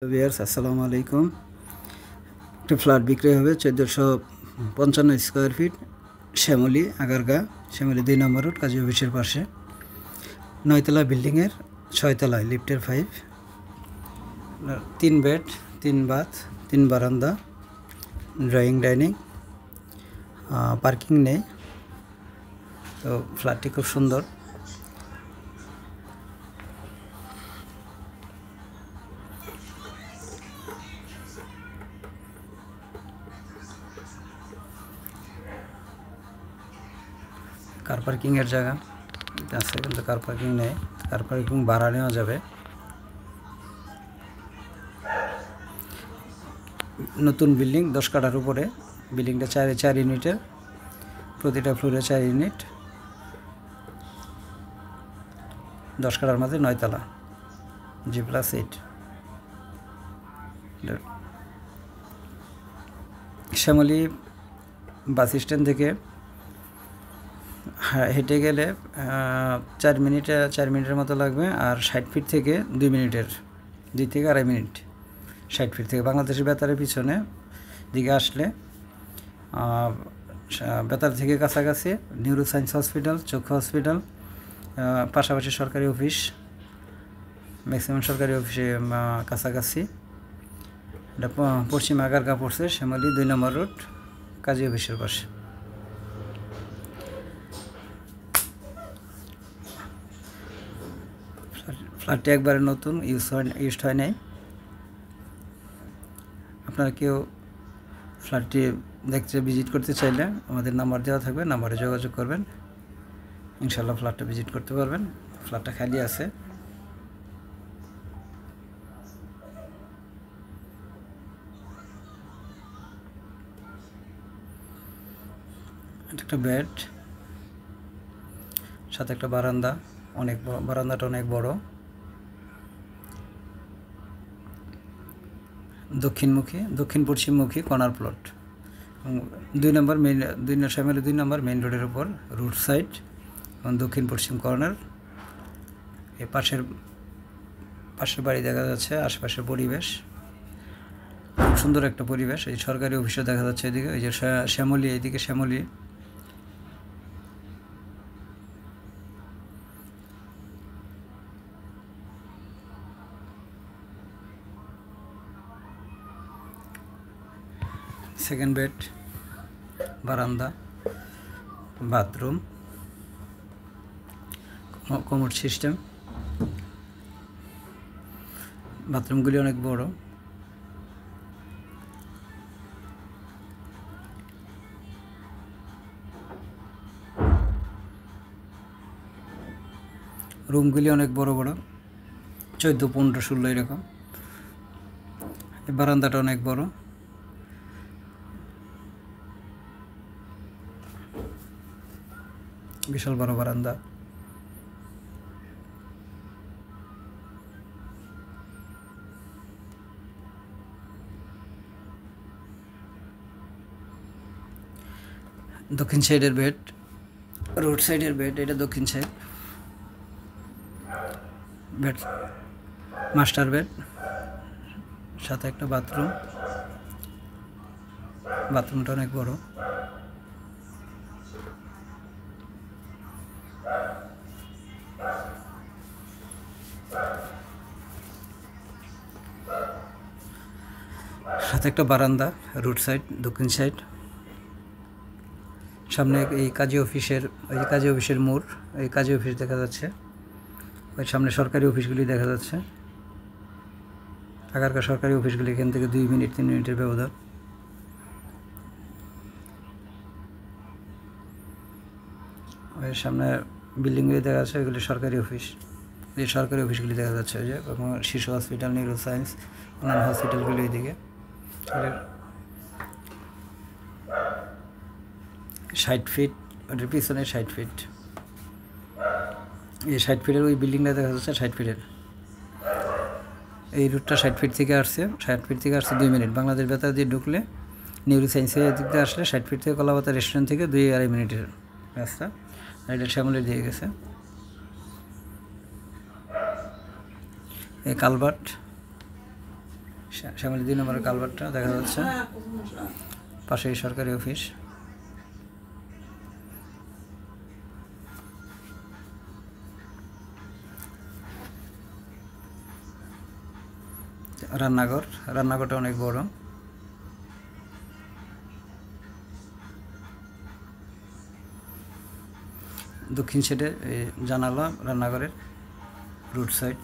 Viewers আসসালামু আলাইকুম। একটি ফ্ল্যাট বিক্রি হবে 1455 স্কোয়ার ফিট, শ্যামলী আগারগা, শ্যামলী 2 নম্বর রোড, কাজী অফিসের পাশে, 9তলা বিল্ডিংয়ের 6 তলায়, লিফটের 5, 3 বেড, 3 বাথ, 3 বারান্দা, ড্রয়িং ডাইনিং, পার্কিং নেই। তো ফ্ল্যাটটি খুব সুন্দর। কার পার্কিংয়ের জায়গা আছে, কিন্তু কার পার্কিং নেই। কার পার্কিং ভাড়া নেওয়া যাবে। নতুন বিল্ডিং, 10 কাঠার উপরে। বিল্ডিংটা 4 ইউনিটের, প্রতিটা ফ্লোরে 4 ইউনিট, 10 কাঠার মাঝে 9 তলা, G+8। শ্যামলী বাস স্ট্যান্ড থেকে হেঁটে গেলে 4 মিনিটের মতো লাগবে। আর 60 ফিট থেকে 2 মিনিটের, 2 থেকে 2.5 মিনিট। 60 ফিট থেকে বাংলাদেশের বেতারের পিছনে দিকে আসলে, বেতার থেকে কাছাকাছি নিউরো সায়েন্স হসপিটাল, চক্ষু হসপিটাল, পাশাপাশি সরকারি অফিস, ম্যাক্সিমাম সরকারি অফিসে কাছাকাছি। এটা পশ্চিম আগারগা পড়ছে, শ্যামলী 2 নম্বর রোড, কাজী অফিসের পাশে। ফ্ল্যাটটি একবারে নতুন, ইউজড হয় নাই। আপনারা কেউ ফ্ল্যাটটি দেখতে ভিজিট করতে চাইলে আমাদের নাম্বার দেওয়া থাকবে, নাম্বারে যোগাযোগ করবেন। ইনশাল্লাহ ফ্ল্যাটটা ভিজিট করতে পারবেন। ফ্ল্যাটটা খালি আছে। একটা বেড, সাথে একটা বারান্দা, বারান্দাটা অনেক বড়। দক্ষিণ পশ্চিমমুখী কর্নার প্লট। 2 নম্বর শ্যামলী 2 নম্বর মেইন রোডের উপর, রোড সাইড এবং দক্ষিণ পশ্চিম কর্নার। এই পাশের বাড়ি দেখা যাচ্ছে, আশেপাশের পরিবেশ খুব সুন্দর একটা পরিবেশ। এই সরকারি অফিসও দেখা যাচ্ছে এদিকে। এই যে শ্যামলী, এইদিকে শ্যামলী। সেকেন্ড বেড, বারান্দা, বাথরুম, কমোড সিস্টেম। বাথরুমগুলি অনেক বড়। রুমগুলি অনেক বড় বড়, 14, 15, 16 এরকম। এই বারান্দাটা অনেক বড়। বিশাল বড় বারান্দা। দক্ষিণ সাইডের বেড, রোড সাইডের বেড, এটা দক্ষিণ সাইড। বেড মাস্টার বেড, সাথে একটা বাথরুম। বাথরুমটা অনেক বড়। সাথে একটা বারান্দা, রোড সাইড, দক্ষিণ সাইড। সামনে এই কাজী অফিসের মোড়, এই কাজী অফিস দেখা যাচ্ছে। ওই সামনে সরকারি অফিসগুলি দেখা যাচ্ছে। আগারকার সরকারি অফিসগুলি এখান থেকে 2 মিনিট 3 মিনিটের ব্যবধান। ওই সামনে বিল্ডিংগুলি দেখা যাচ্ছে, ওইগুলি সরকারি অফিস। এই সরকারি অফিসগুলি দেখা যাচ্ছে, ওই যে শিশু হসপিটাল, নিউরো সায়েন্স, অন্যান্য হসপিটালগুলি এইদিকে। 60 ফিট, ওটার পিছনে 60 ফিট। এই 60 ফিটের ওই বিল্ডিংটা দেখা যাচ্ছে 60 ফিটের। এই রুটটা 60 ফিট থেকে আসছে। 60 ফিট থেকে আসছে 2 মিনিট। বাংলাদেশ বেতার দিয়ে ঢুকলে নিউরো সায়েন্সের দিক দিয়ে আসলে 60 ফিট থেকে কলাপাতা রেস্টুরেন্ট থেকে 2-2.5 মিনিটের রাস্তা। আর এটা শ্যামলী দিয়ে গেছে। এই কালভার্ট, শ্যামলী 2 নম্বরের কালভার্টটা দেখা যাচ্ছে, পাশেই সরকারি অফিস। রান্নাঘরটা অনেক বড়। দক্ষিণ সাইডে জানালা রান্নাঘরের রোড সাইড।